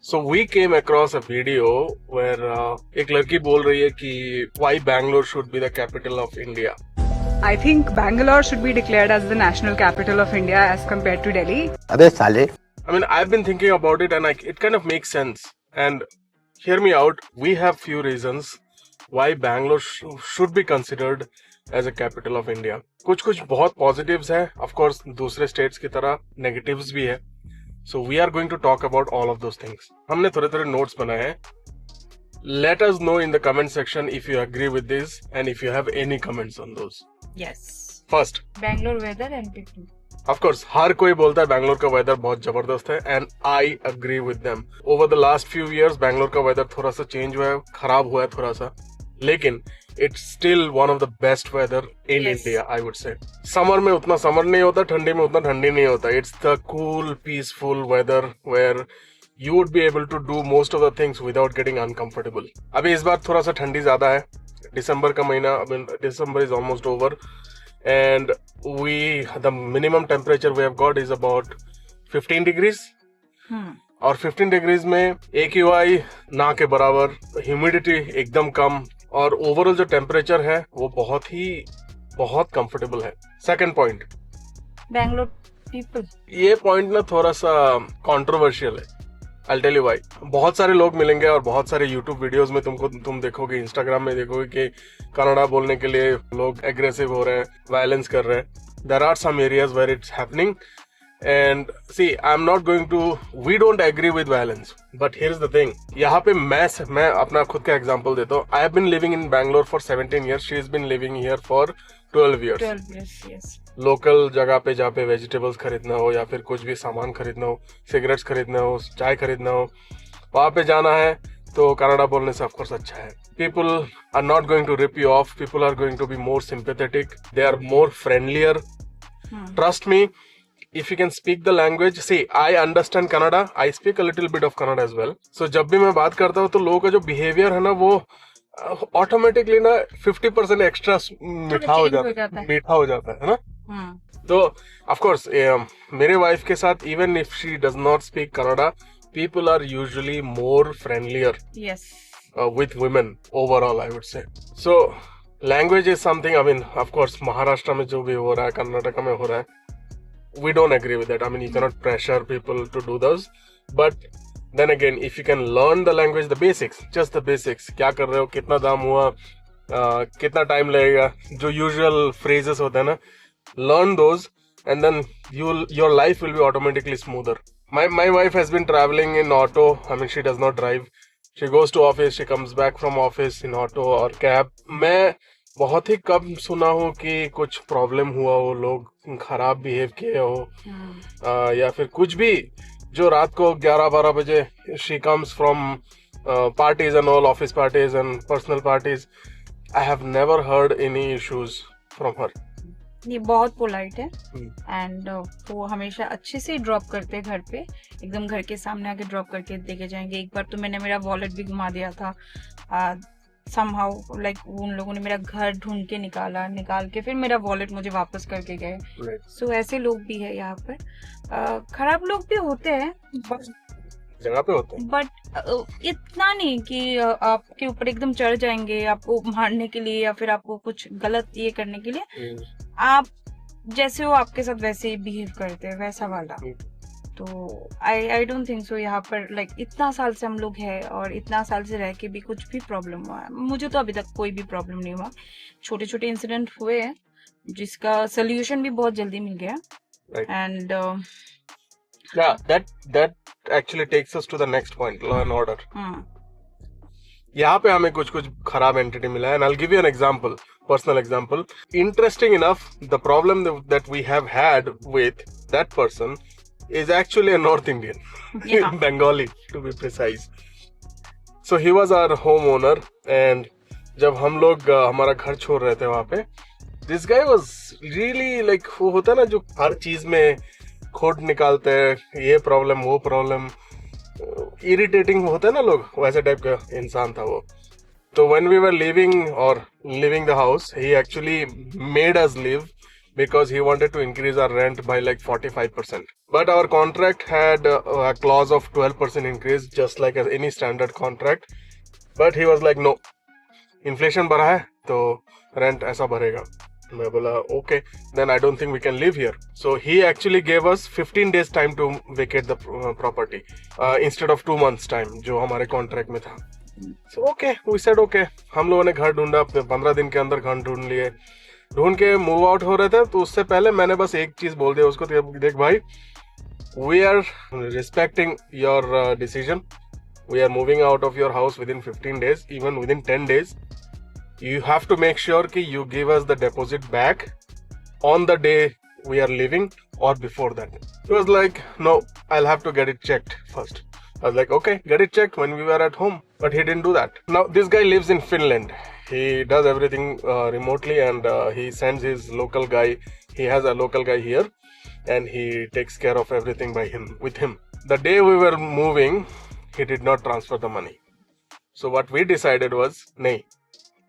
So we came across a video where एक लड़की बोल रही है कि why Bangalore should be the capital of India. I think Bangalore should be declared as the national capital of India as compared to Delhi. अबे साले I mean, I've been thinking about it and it kind of makes sense. And hear me out, we have few reasons why Bangalore should be considered as a capital of India. कुछ बहुत positives है, of course दूसरे states की तरह negatives भी है. So we are going to talk about all of those things. हमने थोड़े नोट्स बनाए हैं. Let us know in the comment section if you agree with this and if you have any comments on those. Yes. First, Bangalore weather and people. of course, हर कोई बोलता है बैंगलोर का weather बहुत जबरदस्त है and I agree with them. Over the last few years, Bangalore का weather थोड़ा सा चेंज हुआ है, खराब हुआ है थोड़ा सा, लेकिन it's still one of the best weather in Yes. India, I would say. Summer में उतना समर नहीं होता, ठंडी में उतना ठंडी नहीं होता. It's the cool, peaceful weather where you would be able to do most of the things without getting uncomfortable. अभी इस बार थोड़ा सा ठंडी ज्यादा है. दिसंबर का महीना, December is almost over, and the minimum temperature we have got is about 15 degrees. और 15 डिग्रीज में AQI ना के बराबर, ह्यूमिडिटी एकदम कम, और ओवरऑल जो टेम्परेचर है वो बहुत कंफर्टेबल है. Second point, Bangalore people. ये पॉइंट ना थोड़ा सा कंट्रोवर्शियल है. I'll tell you why. बहुत सारे लोग मिलेंगे और बहुत सारे YouTube वीडियोस में तुम देखोगे, इंस्टाग्राम में देखोगे कि कन्नड़ा बोलने के लिए लोग एग्रेसिव हो रहे हैं, वायलेंस कर रहे हैं. There are some areas where it's happening. And see, we don't agree with violence. But here's the thing. यहाँ पे मैं अपना खुद का एग्जांपल देता हूँ. I have been living in Bangalore for 17 years. She has been living here for 12 years. 12 years, yes. Local जगह पे जहाँ पे वेजिटेबल्स खरीदना हो या फिर कुछ भी सामान खरीदना हो, सिगरेट्स खरीदना हो, चाय खरीदना हो, वहाँ पे जाना है तो कन्नड़ा बोलने से ऑफकोर्स अच्छा है. People are not going to rip you off. People are going to be more sympathetic. They are more friendlier. Trust me. If you can speak the language, see, I understand Kannada. I speak a little bit of Kannada as well. So जब भी मैं बात करता हूँ तो लोगों का जो बिहेवियर है ना वो ऑटोमेटिकली ना 50% एक्स्ट्रा मीठा हो जाता है ना. तो ऑफ कोर्स मेरे वाइफ के साथ even if she does not speak Kannada, people are usually more friendlier Yes. with women overall, I would say. So language is something, I mean, of course Maharashtra में जो भी हो रहा है, कर्नाटक में हो रहा है, we don't agree with that. I mean, you cannot pressure people to do those. But then again, if you can learn the language, the basics, just the basics, क्या कर रहे हो, कितना दाम हुआ, कितना टाइम लगेगा, जो usual phrases होते हैं ना, learn those, and then your life will be automatically smoother. My wife has been traveling in auto. I mean, she does not drive. She goes to office, she comes back from office in auto or cab. मैं बहुत ही कम सुना हूँ कि कुछ problem हुआ हो, लोग खराब बिहेव किए हो, या फिर कुछ भी, जो रात को 11-12 बजे she comes from parties and all, office parties and personal parties. I have never heard any issues from her. ये बहुत पोलाइट है एंड वो हमेशा अच्छे से ड्रॉप करते हैं घर पे, एकदम घर के सामने आके ड्रॉप करके देके जाएंगे. एक बार तो मैंने मेरा वॉलेट भी घुमा दिया था. somehow like उन लोगों ने मेरा घर ढूंढ के निकाल के फिर मेरा वॉलेट मुझे वापस करके गए. सो ऐसे लोग भी है यहाँ पर. खराब लोग भी होते हैं जगह पे होते हैं, बट इतना नहीं कि आपके ऊपर एकदम चढ़ जाएंगे आपको मारने के लिए या फिर आपको कुछ गलत ये करने के लिए. आप जैसे हो आपके साथ वैसे ही बिहेव करते हैं, वैसा वाला. तो आई डोंट थिंक सो. यहाँ पर लाइक इतना साल से हम लोग हैं और इतना साल से रह के भी कुछ भी प्रॉब्लम हुआ है, मुझे तो अभी तक कोई भी प्रॉब्लम नहीं हुआ. छोटे छोटे इंसिडेंट हुए हैं जिसका सोल्यूशन भी बहुत जल्दी मिल गया. And that actually takes us to the next point, law and order. यहाँ पे हमें कुछ खराब एंटिटी मिला है, and I'll give you an example, personal example. Interesting enough, the problem that we have had with that person is actually a North Indian, Bengali to be precise. So he was our homeowner, and जब हम लोग हमारा घर छोड़ रहे थे वहाँ पे, this guy was really like, वो होता है ना जो हर चीज में खोट निकालते हैं, ये प्रॉब्लम वो प्रॉब्लम, इरिटेटिंग होता है ना लोग, वैसे टाइप का इंसान था वो. तो when we were leaving the house, he actually made us leave because he wanted to increase our rent by like 45%. But our contract had a clause of 12% increase, just like any standard contract. But he was like, no, inflation बढ़ा है तो rent ऐसा बढ़ेगा. मैं बोला okay, then I don't think we can live here. So he actually gave us 15 days time to vacate the property instead of 2 months time जो हमारे contract में था. So okay, we said okay. हम लोगों ने घर ढूंढा, अपने 15 दिन के अंदर घर ढूंढ लिए. ढूंढ के मूव आउट हो रहे थे तो उससे पहले मैंने बस एक चीज बोल दिया उसको, देख भाई, we are respecting your decision. We are moving out of your house within 15 days, even within 10 days. You have to make sure कि you give us the deposit back on the day we are leaving or before that. He was like, no, I'll have to get it checked first. I was like, okay, get it checked when we were at home. But he didn't do that. Now, this guy lives in Finland. He does everything remotely, and he sends his local guy. He has a local guy here, and he takes care of everything with him. The day we were moving, he did not transfer the money. So what we decided was, नहीं,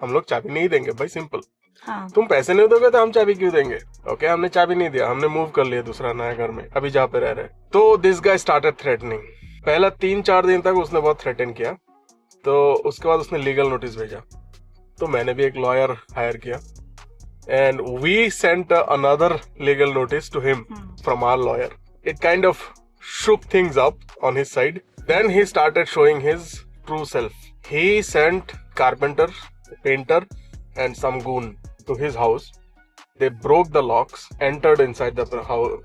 हम लोग चाबी नहीं देंगे भाई, simple. हाँ. तुम पैसे नहीं दोगे तो हम चाबी क्यों देंगे? ओके, हमने चाबी नहीं दिया, हमने मूव कर लिया दूसरा नया घर में, अभी जहाँ पे रह रहे. तो दिस गाय स्टार्टेड थ्रेटनिंग. पहला 3-4 दिन तक उसने बहुत थ्रेटन किया. तो उसके बाद उसने लीगल नोटिस भेजा. तो मैंने भी एक लॉयर हायर किया, and we sent another legal notice to him from our lawyer. It kind of shook things up on his side. Then he started showing his true self. He sent carpenter, painter and some goon to his house. They broke the locks, entered inside the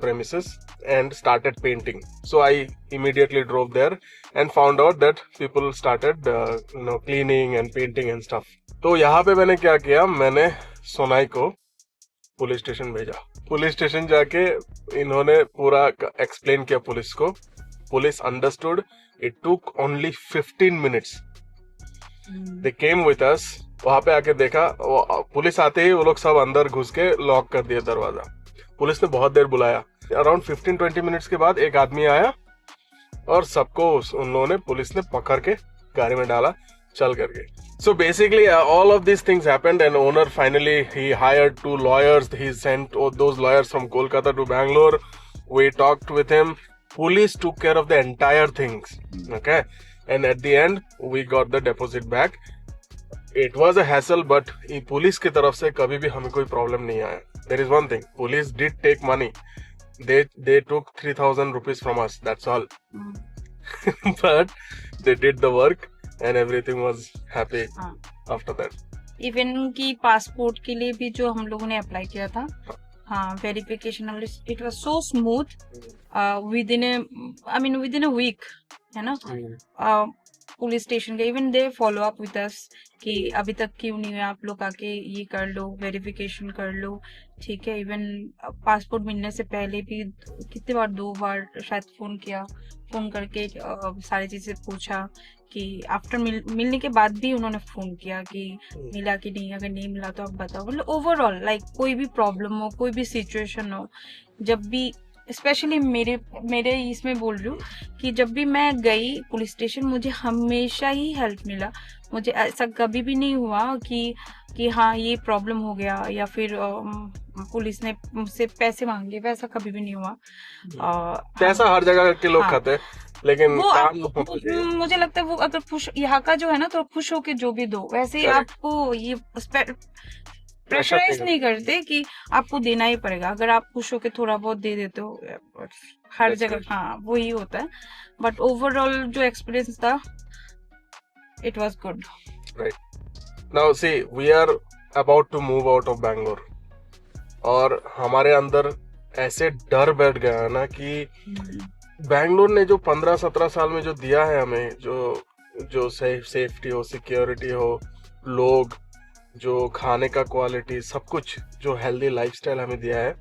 premises and started painting. So I immediately drove there and found out that people started cleaning and painting and stuff. तो यहाँ पे मैंने क्या किया, मैंने सोनाई को police station भेजा. Police station जाके इन्होंने पूरा एक्सप्लेन किया पुलिस को. Police understood. It took only 15 minutes. They came with us. वहां पे आके देखा, पुलिस आते ही वो लोग सब अंदर घुस के लॉक कर दिया दरवाजा. पुलिस ने बहुत देर बुलाया. अराउंड 15-20 minutes के बाद एक आदमी आया और सबको उन लोगों ने, पुलिस ने पकड़ के गाड़ी में डाला, चल करके. So basically all of these things happened, and owner finally he hired 2 lawyers. He sent those lawyers from Kolkata to Bangalore. We talked with him. Police took care of the entire things. Okay, and at the end we got the deposit back. It was a hassle, but police की तरफ से कभी भी हमें कोई problem नहीं आया. There is one thing, police did take money. They took 3,000 rupees from us. That's all. But they did the work and everything was happy after that. Even की पासपोर्ट के लिए भी जो हम लोगों ने अप्लाई किया था, हाँ, verification, it was so smooth. Within a week, है ना. पुलिस स्टेशन के even they follow up with us कि अभी तक क्यों नहीं हुआ, आप लोग आके ये कर लो, वेरिफिकेशन कर लो, ठीक है. इवन पासपोर्ट मिलने से पहले भी कितनी बार, 2 बार शायद फोन किया, फोन करके सारी चीजें पूछा कि आफ्टर मिलने के बाद भी उन्होंने फोन किया कि मिला कि नहीं, अगर नहीं मिला तो आप बताओ. मतलब ओवरऑल लाइक कोई भी प्रॉब्लम हो, कोई भी सिचुएशन हो, जब भी, स्पेशली मेरे इसमें बोल रही हूँ कि जब भी मैं गई पुलिस स्टेशन, मुझे हमेशा ही हेल्प मिला. मुझे ऐसा कभी भी नहीं हुआ कि हाँ ये प्रॉब्लम हो गया या फिर पुलिस ने मुझसे पैसे मांगे, वैसा कभी भी नहीं हुआ. पैसा हर जगह के लोग खाते हैं, लेकिन वो मुझे लगता है वो अगर खुश, यहाँ का जो है ना, तो खुश होके जो भी दो, वैसे ही आपको ये प्रेशराइज नहीं करते कि आपको देना ही पड़ेगा. अगर आप खुश होके थोड़ा बहुत दे देते हो, हर जगह हाँ वही होता है. बट ओवरऑल जो एक्सपीरियंस था, it was good. Right. Now see, we are about to move out of Bangalore, और हमारे अंदर ऐसे डर बैठ गया है ना कि बैंगलोर ने जो 15-17 साल में जो दिया है हमें, जो सेफ्टी हो, सिक्योरिटी हो, लोग, जो खाने का क्वालिटी, सब कुछ, जो हेल्दी लाइफस्टाइल हमें दिया है,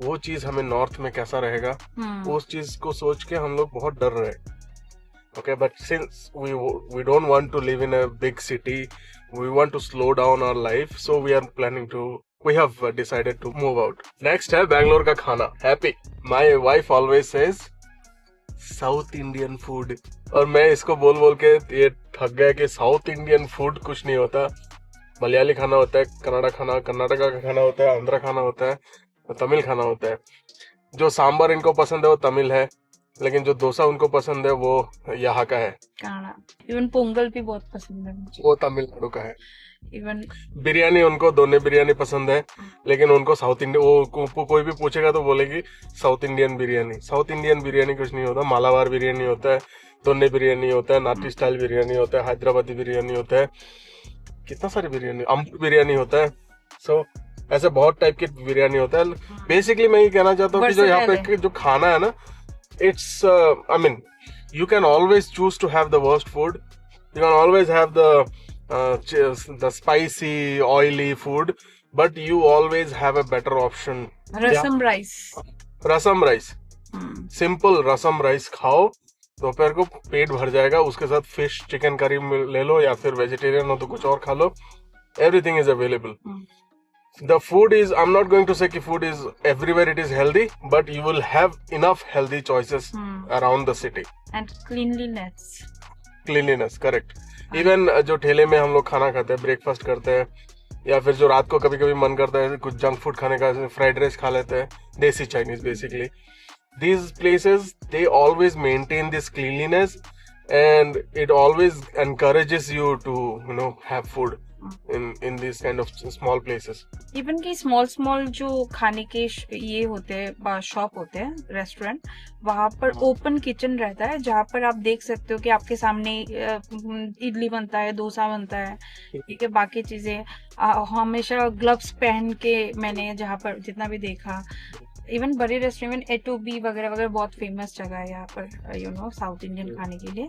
वो चीज हमें नॉर्थ में कैसा रहेगा, उस चीज को सोच के हम लोग बहुत डर रहे. Okay, but since we don't want to live in a big city, we want to slow down our life, so we have decided to move out. Next है बैंगलोर का खाना. Happy. My wife always says south Indian food, और मैं इसको बोल के ये थक गया कि साउथ इंडियन फूड कुछ नहीं होता. मलयाली खाना होता है, कर्नाटका का खाना होता है, आंध्रा खाना होता है, तमिल खाना होता है। जो सांबर इनको पसंद है वो तमिल है, लेकिन जो डोसा उनको पसंद है वो यहाँ का है, खाना। इवन पोंगल भी बहुत पसंद है मुझे। वो तमिलनाडु का है। इवन बिरयानी उनको दोने बिरयानी पसंद है, लेकिन उनको साउथ इंडियन, वो कोई भी पूछेगा तो बोलेगी south Indian biryani. South Indian biryani कुछ नहीं होता, मालाबार बिरयानी होता है, दोने बिरयानी होता है, नाटी स्टाइल बिरयानी होता है, हैदराबादी बिरयानी होता है, कितना सारी बिरयानी, अम्बूर बिरयानी होता है। सो ऐसे बहुत टाइप की बिरयानी होता है। बेसिकली मैं ये कहना चाहता हूँ कि जो यहाँ पे जो खाना है ना, it's I mean, you can always choose to have the worst food, you can always have the spicy oily food, but you always have a better option. Rasam rice. Rasam rice, simple rasam rice खाओ, दोपहर को पेट भर जाएगा। उसके साथ fish chicken curry ले लो, या फिर वेजिटेरियन हो तो कुछ और खा लो। Everything is available. The food is, I'm not going to say कि food is everywhere it is healthy, but you will have enough healthy choices around the city. And cleanliness. Cleanliness, correct. Even जो ठेले में हम लोग खाना खाते हैं, breakfast करते हैं, या फिर जो रात को कभी कभी मन करता है कुछ जंक फूड खाने का, फ्राइड राइस खा लेते हैं, देसी Chinese basically. These places, they always maintain this cleanliness, and it always encourages you to, you know, have food in these kind of small places. Even की स्मॉल जो खाने के ये होते हैं, शॉप होते हैं, रेस्टोरेंट, वहाँ पर ओपन किचन रहता है, जहाँ पर आप देख सकते हो कि आपके सामने इडली बनता है, डोसा बनता है, ठीक है, बाकी चीजें हमेशा ग्लव्स पहन के, मैंने जहाँ पर जितना भी देखा, इवन बड़े रेस्टोरेंट A2B वगैरह वगैरह बहुत फेमस जगह है यहाँ पर, यू नो, साउथ इंडियन खाने के लिए,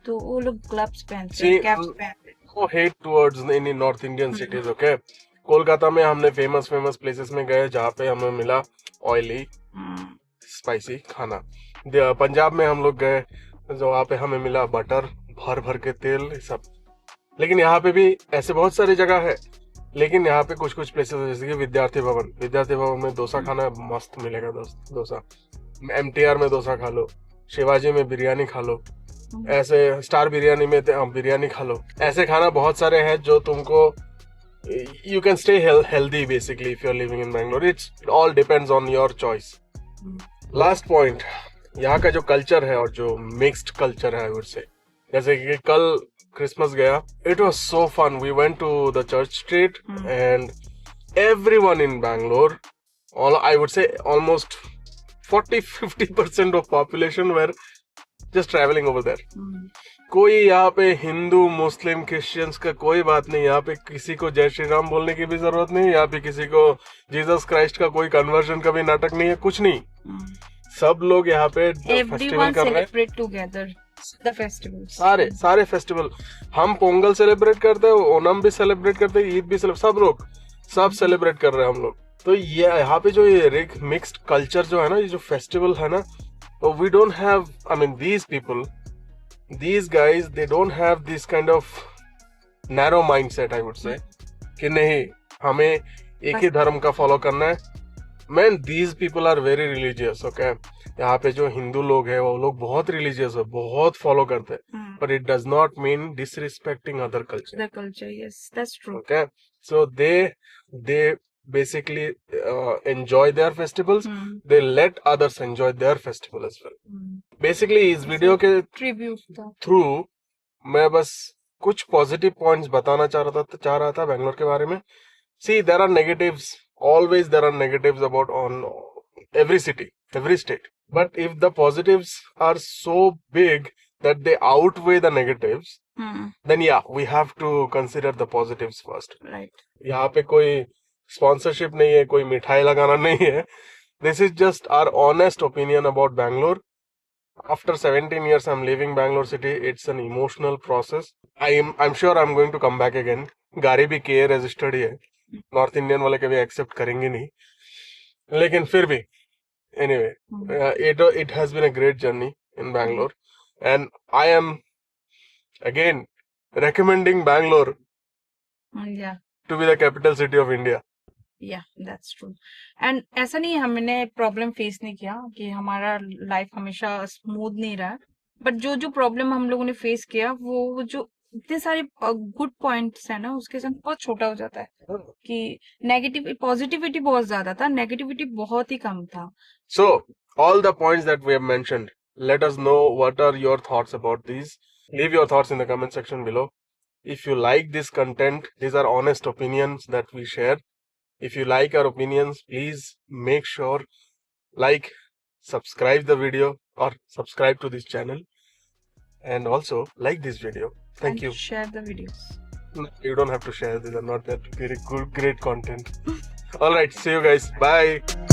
तो वो लोग ग्लव्स पहनते हैं, कैप्स पहनते हैं। No hate towards any North Indian cities, okay? Kolkata में हमने फेमस प्लेसेस में गए जहाँ पे हमें मिला ऑयली स्पाइसी खाना। पंजाब में हम लोग गए जो वहाँ पे हमें मिला बटर भर भर के तेल सब। लेकिन यहाँ पे भी ऐसे बहुत सारी जगह है, लेकिन यहाँ पे कुछ प्लेसेस जैसे कि विद्यार्थी भवन में डोसा खाना मस्त मिलेगा दोस्त। डोसा MTR में डोसा खा लो, शिवाजी में बिरयानी खा लो, ऐसे स्टार बिरयानी में बिरयानी खा लो। ऐसे खाना बहुत सारे हैं जो तुमको, you can stay healthy basically if you are living in Bangalore. It's all depends on your choice. Last point, यहाँ का जो कल्चर है और जो मिक्स्ड कल्चर है, आई वुड से, जैसे कि कल क्रिसमस गया, it was so fun. We went to the church street and everyone in Bangalore, I would say almost 40-50% of population were just traveling over there. कोई यहाँ पे हिंदू मुस्लिम क्रिश्चियंस का कोई बात नहीं, यहाँ पे किसी को जय श्री राम बोलने की भी जरूरत नहीं, यहाँ पे किसी को जीसस क्राइस्ट का कोई कन्वर्जन का भी नाटक नहीं है, कुछ नहीं। सब लोग यहाँ पे फेस्टिवल कर रहे हैं, सारे फेस्टिवल। हम पोंगल सेलिब्रेट करते हैं, ओनम भी सेलिब्रेट करते हैं, ईद भी सब सेलिब्रेट कर रहे हैं हम लोग। तो ये यहाँ पे जो ये मिक्स्ड कल्चर जो है ना, ये जो फेस्टिवल है ना, so we don't have, I mean, these guys, they don't have this kind of narrow mindset, I would say, कि नहीं हमें एक ही धर्म का फॉलो करना है। Man, these people are very religious, okay? यहाँ पे जो हिंदू लोग हैं वो लोग बहुत रिलीजियस है, बहुत फॉलो करते हैं, but it does not mean disrespecting other culture. The culture, yes, that's true. Okay, so they basically enjoy their festivals. They let others enjoy their festival as well. Basically इस video के through मैं बस कुछ positive points बताना चाह रहा था बैंगलोर के बारे में। See, there are negatives, always there are negatives about on every city, every state, but if the positives are so big that they outweigh the negatives, then yeah, we have to consider the positives first. Right. यहाँ पे कोई sponsorship नहीं है, कोई मिठाई लगाना नहीं है। This is just our honest opinion about Bangalore. After 17 years I'm living Bangalore city. It's an emotional process. I'm sure I'm going to come back again. गाड़ी भी KA रजिस्टर्ड ही है, नॉर्थ इंडियन वाले कभी एक्सेप्ट करेंगे नहीं, लेकिन फिर भी anyway, it has been a great journey in Bangalore, and I am again recommending Bangalore to be the capital city of India. Yeah, that's true. And ऐसा नहीं हमने प्रॉब्लम फेस नहीं किया कि हमारा लाइफ हमेशा स्मूथ नहीं रहा, बट जो प्रॉब्लम हम लोगों ने फेस किया वो जो इतने सारे गुड पॉइंट्स है ना, उसके संग बहुत छोटा हो जाता है कि नेगेटिव पॉजिटिविटी बहुत ज्यादा था, नेगेटिविटी बहुत ही कम था. So, all the points that we have mentioned, let us know what are your thoughts about these. Leave your thoughts in the comment section below. If you like this content, these are honest opinions that we share. If you like our opinions, please make sure like, subscribe the video or subscribe to this channel, and also like this video. Thank And you. share the videos. No, you don't have to share, these are not that very good, great content. All right, see you guys. Bye.